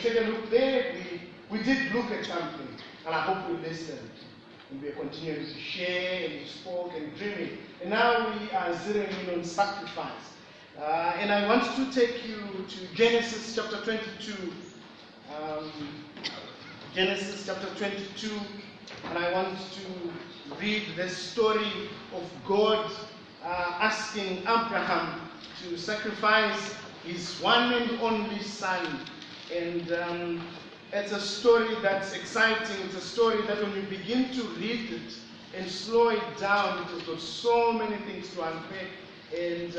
take a look there, we did look at something, and I hope we listened. And we are continuing to share, and we spoke and dreaming. And now we are zeroing in on sacrifice. And I want to take you to Genesis chapter 22. Genesis chapter 22. And I want to read the story of God asking Abraham to sacrifice his one and only son. And it's a story that's exciting. It's a story that when you begin to read it and slow it down, it has got so many things to unpack. And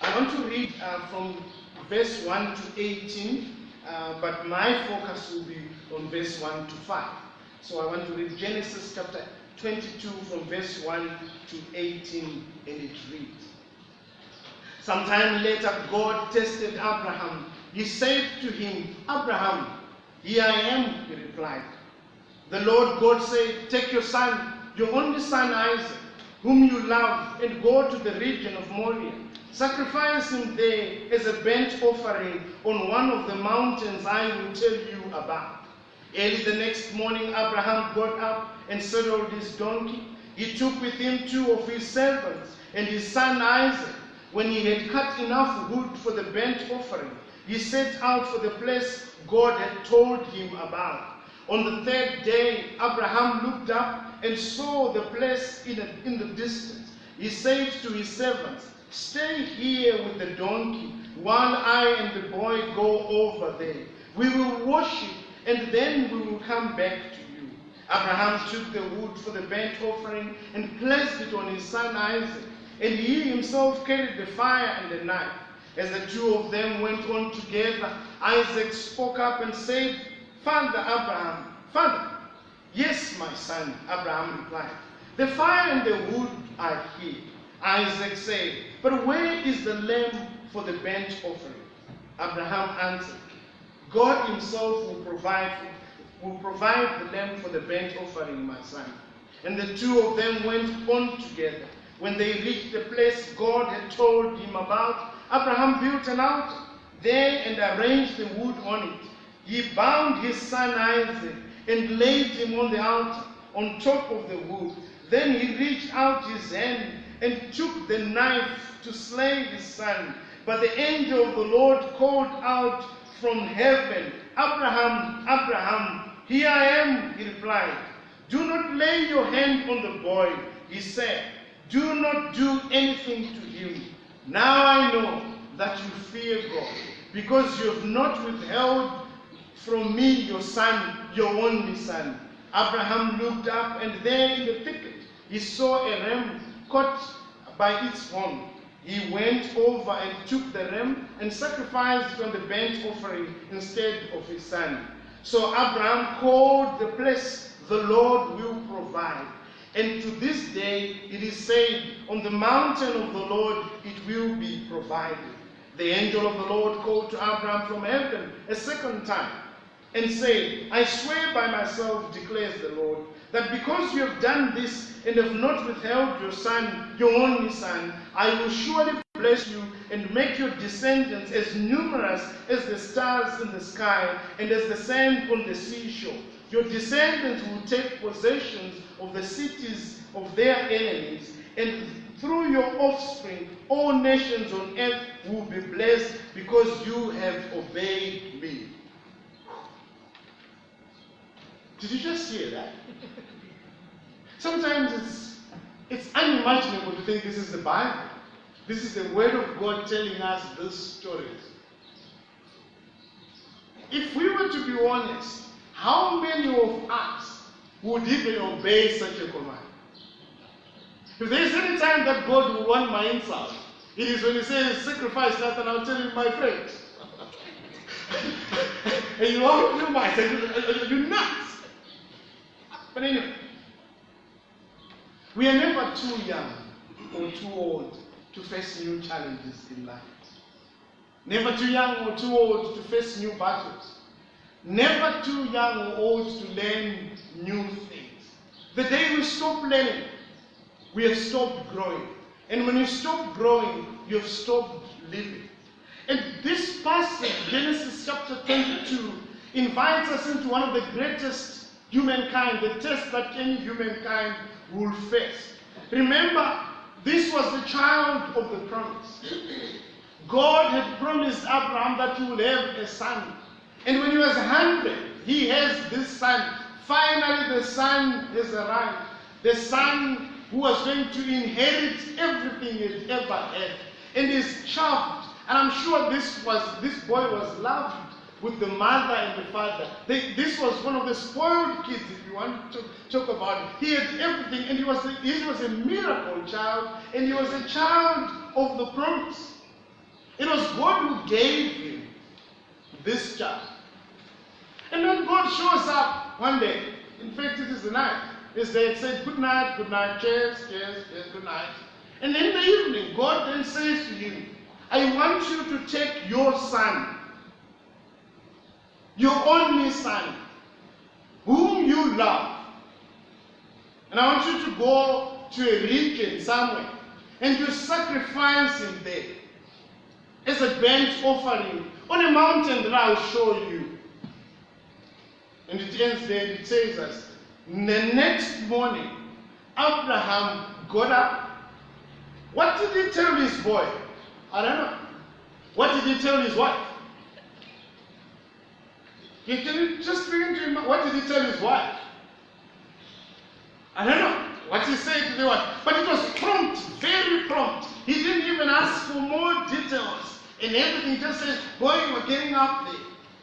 I want to read from verse 1 to 18, but my focus will be on verse 1 to 5. So I want to read Genesis chapter 22 from verse 1 to 18, and it reads. Sometime later, God tested Abraham. He said to him, Abraham, here I am, he replied. The Lord God said, take your son, your only son Isaac, whom you love, and go to the region of Moriah. Sacrifice him there as a burnt offering on one of the mountains I will tell you about. Early the next morning, Abraham got up and saddled his donkey. He took with him 2 of his servants and his son Isaac. When he had cut enough wood for the burnt offering, he set out for the place God had told him about. On the 3rd day, Abraham looked up and saw the place in the distance. He said to his servants, stay here with the donkey while I and the boy go over there. We will worship and then we will come back to you. Abraham took the wood for the burnt offering and placed it on his son Isaac. And he himself carried the fire and the knife. As the 2 of them went on together, Isaac spoke up and said, Father Abraham, Father. Yes, my son, Abraham replied. The fire and the wood are here. Isaac said, but where is the lamb for the burnt offering? Abraham answered, God himself will provide the lamb for the burnt offering, my son. And the 2 of them went on together. When they reached the place God had told him about, Abraham built an altar there and arranged the wood on it. He bound his son Isaac and laid him on the altar on top of the wood. Then he reached out his hand and took the knife to slay his son. But the angel of the Lord called out from heaven, Abraham, Abraham, here I am, he replied. Do not lay your hand on the boy, he said. Do not do anything to him. Now I know that you fear God, because you have not withheld from me your son, your only son. Abraham looked up, and there in the thicket he saw a ram caught by its horn. He went over and took the ram and sacrificed it on the burnt offering instead of his son. So Abraham called the place, the Lord will provide. And to this day it is said, on the mountain of the Lord it will be provided. The angel of the Lord called to Abraham from heaven a second time and said, I swear by myself, declares the Lord, that because you have done this and have not withheld your son, your only son, I will surely bless you and make your descendants as numerous as the stars in the sky and as the sand on the seashore. Your descendants will take possession of the cities of their enemies, and through your offspring, all nations on earth will be blessed because you have obeyed me. Did you just hear that? Sometimes it's unimaginable to think this is the Bible. This is the Word of God telling us these stories. If we were to be honest, how many of us would even obey such a command? If there is any time that God will want my insult, it is when he says, sacrifice that, and I'll tell you, my friend. And you all of you might say, you're nuts. But anyway, we are never too young or too old to face new challenges in life. Never too young or too old to face new battles. Never too young or old to learn new things. The day we stop learning, we have stopped growing. And when you stop growing, you have stopped living. And this passage, Genesis chapter 22, invites us into one of the greatest humankind, the test that any humankind will face. Remember, this was the child of the promise. God had promised Abraham that he would have a son. And when he was 100, he has this son. Finally, the son has arrived. The son who was going to inherit everything he had ever had. And is chaffed. And I'm sure this boy was loved with the mother and the father. This was one of the spoiled kids, if you want to talk about it. He had everything, and he was a miracle child, and he was a child of the promise. It was God who gave him this child. And then God shows up one day. In fact, it is the night. As they had said, good night, cheers, good night. And in the evening, God then says to him, I want you to take your son, your only son, whom you love, and I want you to go to a region somewhere, and you sacrifice him there as a burnt offering on a mountain that I'll show you. And it ends there, it says us, the next morning, Abraham got up. What did he tell his boy? I don't know. What did he tell his wife? Can you just begin to imagine? What did he tell his wife? I don't know what he said to the wife. But it was prompt, very prompt. He didn't even ask for more details and everything. He just said, boy, we're getting up there.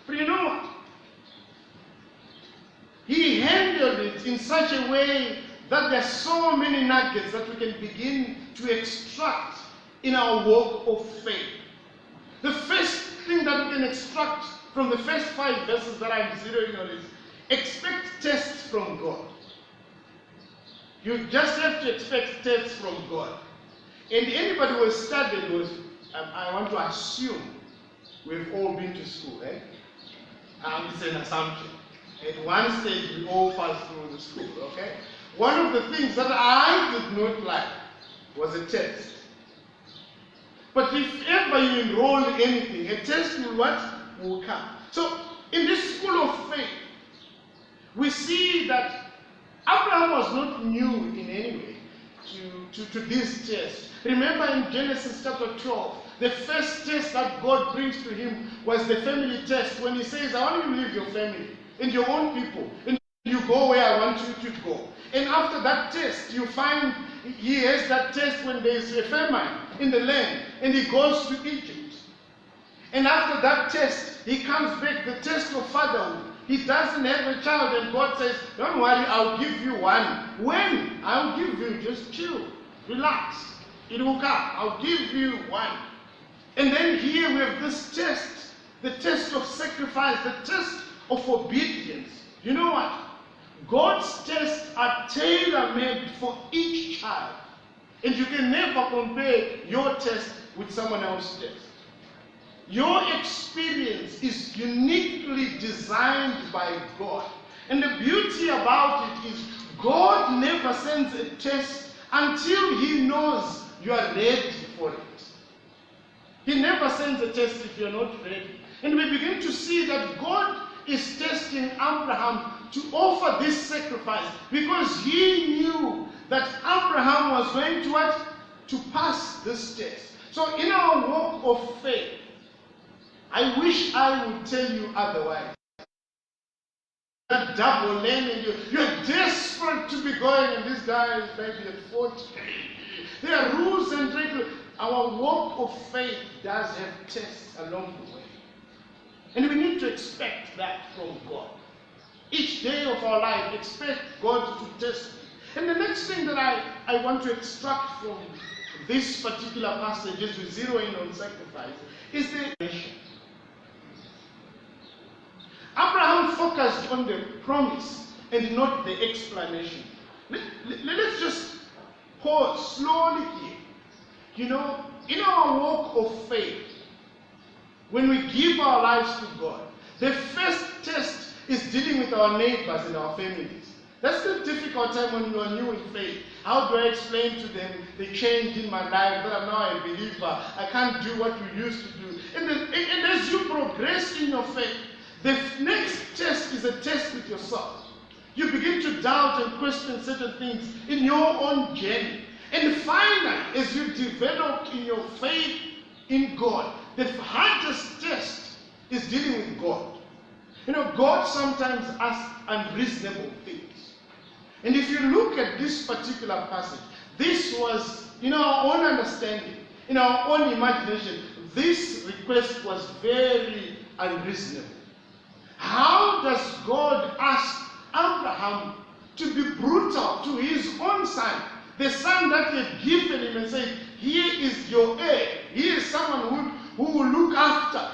But you know what? He handled it in such a way that there are so many nuggets that we can begin to extract in our walk of faith. The first thing that we can extract from the first 5 verses that I'm zeroing on is expect tests from God. You just have to expect tests from God. And anybody who has studied was, I want to assume we've all been to school, eh? It's an assumption. At one stage, we all passed through the school, okay? One of the things that I did not like was a test. But if ever you enroll in anything, a test will come. So, in this school of faith, we see that Abraham was not new in any way to this test. Remember in Genesis chapter 12, the first test that God brings to him was the family test, when he says, I want you to leave your family and your own people, and you go where I want you to go. And after that test, you find he has that test when there is a famine in the land, and he goes to Egypt. And after that test, he comes back, the test of fatherhood. He doesn't have a child, and God says, don't worry, I'll give you one. When? I'll give you, just chill, relax. It will come. I'll give you one. And then here we have this test, the test of sacrifice, the test of obedience. You know what? God's tests are tailor-made for each child. And you can never compare your test with someone else's test. Your experience is uniquely designed by God. And the beauty about it is God never sends a test until he knows you are ready for it. He never sends a test if you're not ready. And we begin to see that God is testing Abraham to offer this sacrifice because he knew that Abraham was going to what? To pass this test. So in our walk of faith, I wish I would tell you otherwise. That double lane and you're desperate to be going, and this guy is maybe at 40. There are rules and regulations. Our walk of faith does have tests along the way. And we need to expect that from God. Each day of our life, expect God to test me. And the next thing that I want to extract from this particular passage as we zero in on sacrifice is the nation. Abraham focused on the promise and not the explanation. Let's just pause slowly here. You know, in our walk of faith, when we give our lives to God, the first test is dealing with our neighbors and our families. That's the difficult time when you are new in faith. How do I explain to them the change in my life, that I'm now a believer? I can't do what we used to do. And as you progress in your faith, the next test is a test with yourself. You begin to doubt and question certain things in your own journey. And finally, as you develop in your faith in God, the hardest test is dealing with God. You know, God sometimes asks unreasonable things. And if you look at this particular passage, this was, in our own understanding, in our own imagination, this request was very unreasonable. How does God ask Abraham to be brutal to his own son, the son that he had given him, and say, here is your heir, here is someone who will look after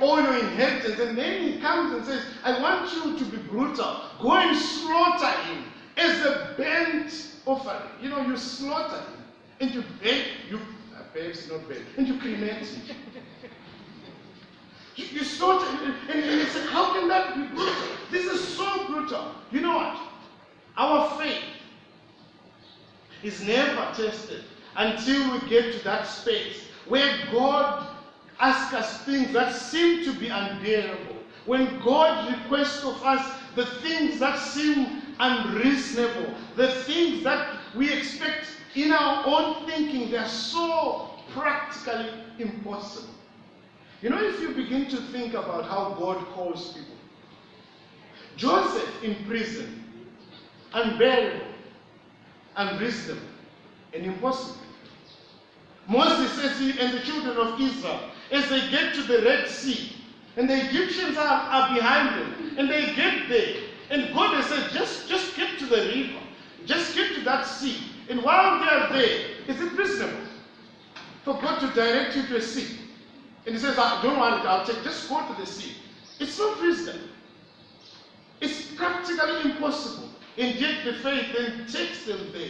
all your inheritance, and then he comes and says, I want you to be brutal, go and slaughter him as a burnt offering. You know, you slaughter him, and you bake, perhaps not bake, and you cremate him. You slaughter him, and you say, how can that be brutal? This is so brutal. You know what? Our faith is never tested until we get to that space where God asks us things that seem to be unbearable. When God requests of us the things that seem unreasonable, the things that we expect in our own thinking, they're so practically impossible. You know, if you begin to think about how God calls people, Joseph in prison, unbearable, unreasonable, and impossible. Moses and the children of Israel, as they get to the Red Sea, and the Egyptians are behind them, and they get there, and God has said, just get to the river, just get to that sea, and while they are there, is it reasonable for God to direct you to a sea? And he says, I don't want it, just go to the sea. It's not reasonable. It's practically impossible. And yet the faith then takes them there.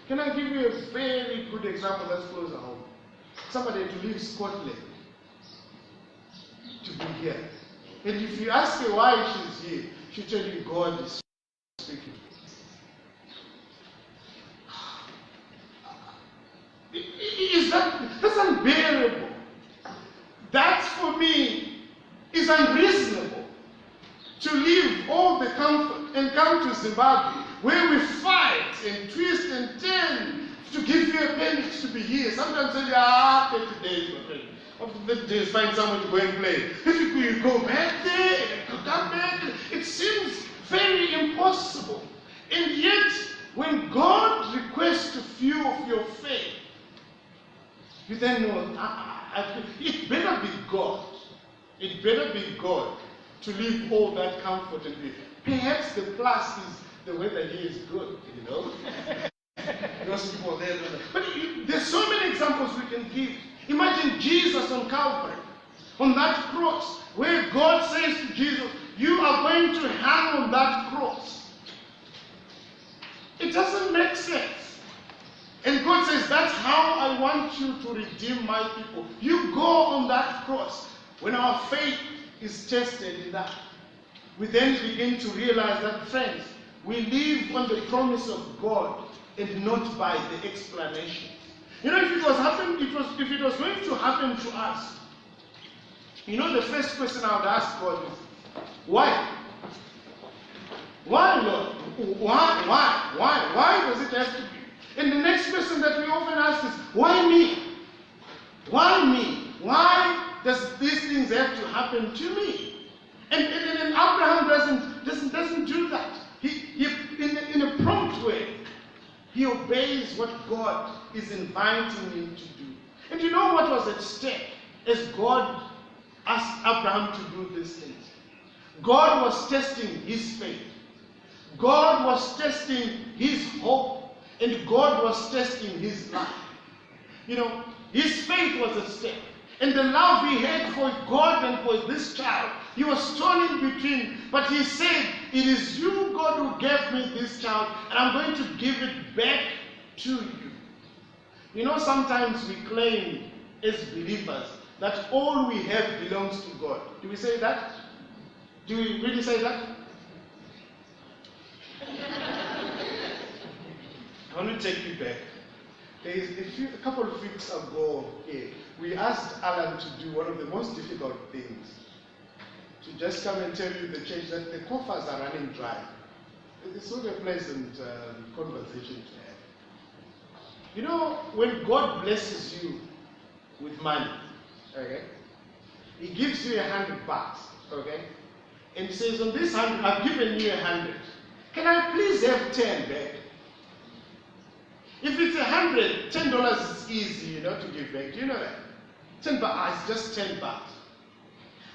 Can I give you a very good example that's close at home? Somebody to leave Scotland to be here. And if you ask her why she's here, she'll tell you God is speaking. That's unbearable. That for me is unreasonable. To leave all the comfort and come to Zimbabwe, where we fight and twist and turn to give you a permit to be here. Sometimes say, 30 days, my friend. After 30 days, find somewhere to go and play. If you go back there and come back, it seems very impossible. And yet, when God requests a few of your faith, you then know, it better be God. It better be God to leave all that comfort and be. Perhaps the plus is the weather here is good, you know. Those people there. But there's so many examples we can give. Imagine Jesus on Calvary, on that cross, where God says to Jesus, you are going to hang on that cross. It doesn't make sense. And God says, that's how I want you to redeem my people. You go on that cross. When our faith is tested in that, we then begin to realize that, friends, we live on the promise of God and not by the explanation. You know, if it was going to happen to us, you know, the first question I would ask God is, why? Why, Lord? Why does it have to be? And the next question that we often ask is, why me? Why me? Why does these things have to happen to me? And Abraham doesn't do that. He in a prompt way, he obeys what God is inviting him to do. And you know what was at stake as God asked Abraham to do these things? God was testing his faith. God was testing his hope. And God was testing his life. You know, his faith was at stake. And the love he had for God and for this child, he was torn in between. But he said, it is you, God, who gave me this child, and I'm going to give it back to you. You know, sometimes we claim as believers that all we have belongs to God. Do we say that? Do we really say that? I want to take you back. There is a couple of weeks ago here, we asked Alan to do one of the most difficult things. To just come and tell you the church that the coffers are running dry. It's not a pleasant conversation to have. You know, when God blesses you with money, okay, He gives you $100, okay, and He says, on this 100, I've given you 100. Can I please have 10 back? If it's 100, $10 is easy, you know, to give back. Do you know that? 10 baht is just 10 baht.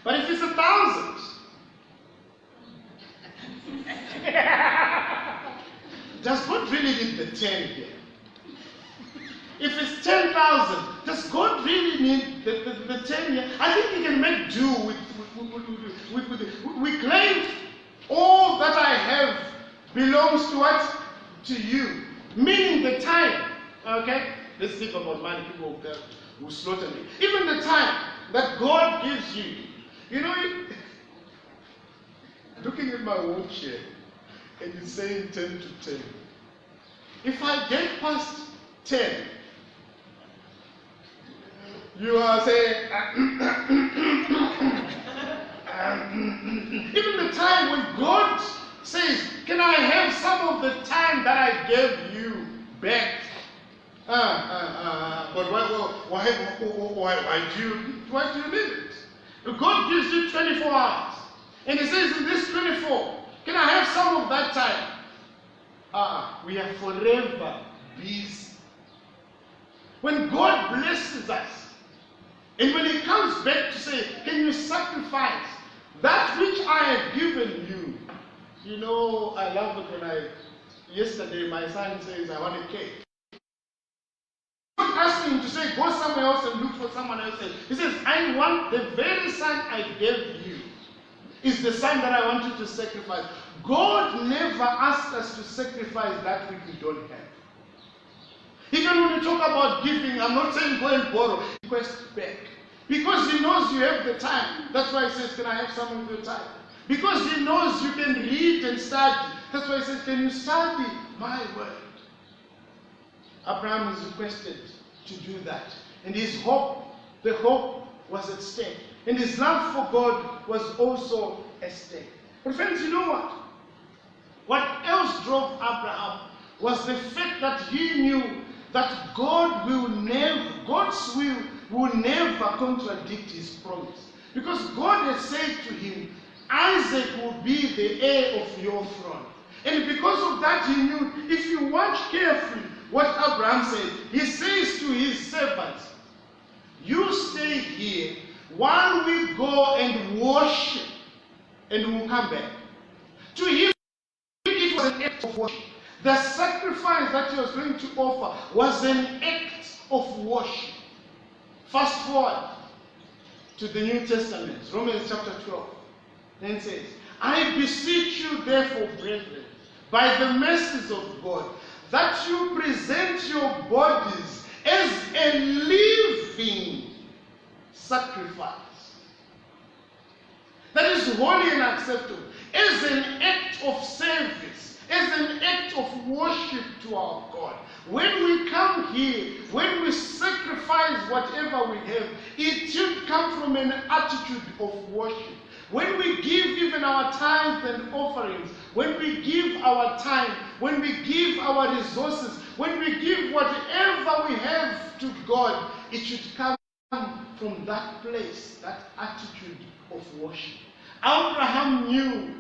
But if it's 1,000, does God really need the 10 here? If it's 10,000, does God really need the 10 here? I think He can make do with we claim all that I have belongs to what? To you. Meaning the time. Okay? Let's think about money. People will slaughter me. Even the time that God gives you. You know, looking at my watch here, and it's saying 10 to 10. If I get past 10, you are saying, even the time when God says, can I have some of the time that I gave you back? But why do you need it? God gives you 24 hours. And He says, in this 24, can I have some of that time? We are forever busy. When God blesses us, and when He comes back to say, can you sacrifice that which I have given you? You know, I love it when yesterday my son says, I want a cake. Asking him to say, go somewhere else and look for someone else. He says, I want the very son I gave you is the son that I want you to sacrifice. God never asked us to sacrifice that which we don't have. Even when we talk about giving, I'm not saying go and borrow, request back. Because He knows you have the time. That's why He says, can I have some of your time? Because He knows you can read and study. That's why He says, can you study my word? Abraham is requested to do that. And his hope, the hope was at stake. And his love for God was also at stake. But friends, you know what? What else drove Abraham was the fact that he knew that God's will never contradict His promise. Because God has said to him, Isaac will be the heir of your throne. And because of that, he knew, if you watch carefully what Abraham said, he says to his servants, you stay here while we go and worship, and we'll come back. To him, it was an act of worship. The sacrifice that he was going to offer was an act of worship. Fast forward to the New Testament, Romans chapter 12. Then it says, I beseech you therefore, brethren, by the mercies of God, that you present your bodies as a living sacrifice that is holy and acceptable, as an act of service, as an act of worship to our God. When we come here, when we sacrifice whatever we have, it should come from an attitude of worship. When we give even our tithes and offerings, when we give our time, when we give our resources, when we give whatever we have to God, it should come from that place, that attitude of worship. Abraham knew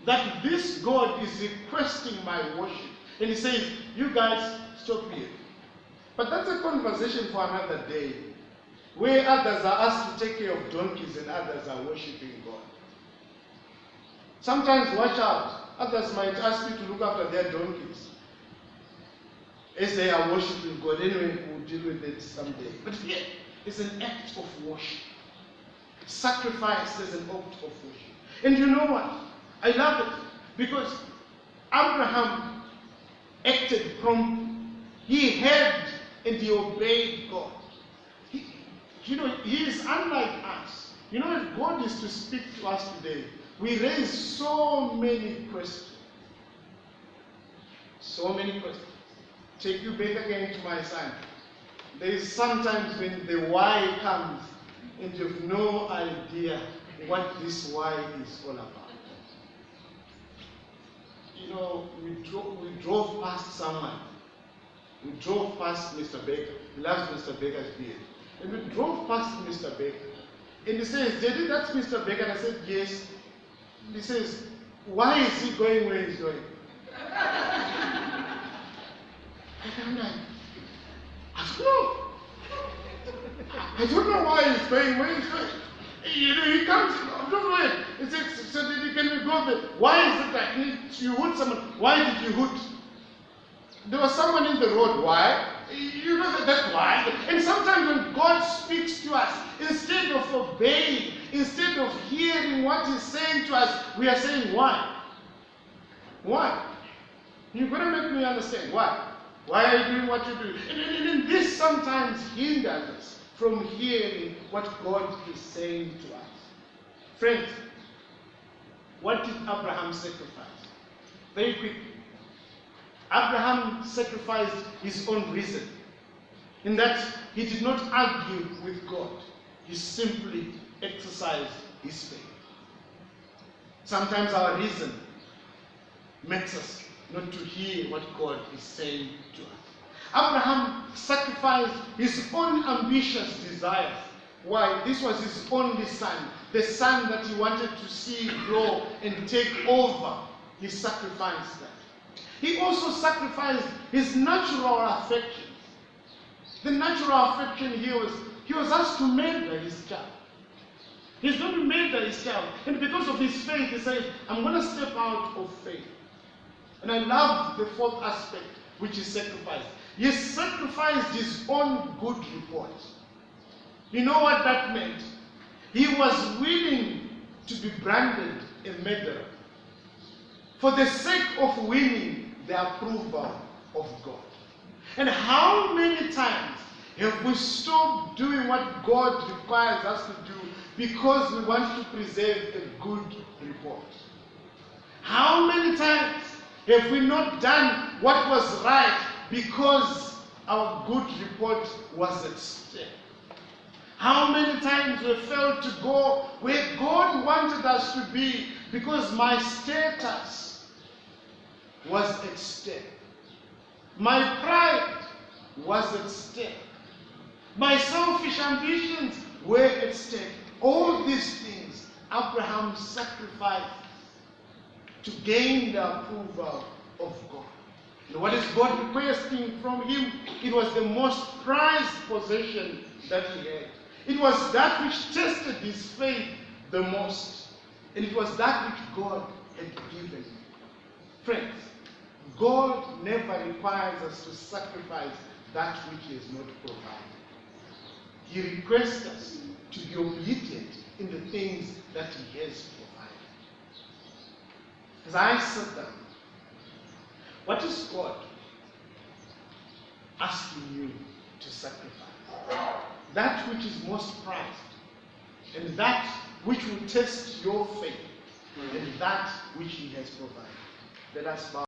that this God is requesting my worship. And he says, you guys, stop here. But that's a conversation for another day, where others are asked to take care of donkeys and others are worshiping God. Sometimes, watch out, others might ask you to look after their donkeys as they are worshiping God. Anyway, we'll deal with it someday. But here, it's an act of worship. Sacrifice is an act of worship. And you know what? I love it because Abraham acted promptly. He heard and he obeyed God. He is unlike us. You know, if God is to speak to us today, we raise so many questions. So many questions. take you back again to my son. There is sometimes when the why comes and you have no idea what this why is all about. You know, we drove past someone. We drove past Mr. Baker. He loves Mr. Baker's beard. And we drove past Mr. Baker. And he says, Daddy, that's Mr. Baker. And I said, yes. And he says, why is he going where he's going? And I'm like, I don't know why he's going where he's going. You know, he comes, I don't know. He says, so Daddy, can we go there? Why is it that you hood someone? Why did you hood? There was someone in the road. Why? You know that's why. And sometimes when God speaks to us, instead of obeying, instead of hearing what He's saying to us, we are saying why? Why? You're going to make me understand why. Why are you doing what you're doing? And this sometimes hinders us from hearing what God is saying to us. Friends, what did Abraham sacrifice? Very quickly. Abraham sacrificed his own reason, in that he did not argue with God. He simply exercised his faith. Sometimes our reason makes us not to hear what God is saying to us. Abraham sacrificed his own ambitious desires. Why? This was his only son, the son that he wanted to see grow and take over. He sacrificed that. He also sacrificed his natural affection. The natural affection here was, he was asked to murder his child. He's going to murder his child. And because of his faith, he said, I'm going to step out of faith. And I love the fourth aspect, which is sacrifice. He sacrificed his own good report. You know what that meant? He was willing to be branded a murderer for the sake of winning the approval of God. And how many times have we stopped doing what God requires us to do because we want to preserve a good report? How many times have we not done what was right because our good report was at stake? How many times we failed to go where God wanted us to be because my status was at stake. My pride was at stake. My selfish ambitions were at stake. All these things Abraham sacrificed to gain the approval of God. And what is God requesting from him? It was the most prized possession that he had. It was that which tested his faith the most. And it was that which God had given him. Friends, God never requires us to sacrifice that which He has not provided. He requests us to be obedient in the things that He has provided. As I sit down, what is God asking you to sacrifice? That which is most prized, and that which will test your faith, and that which He has provided. Let us bow.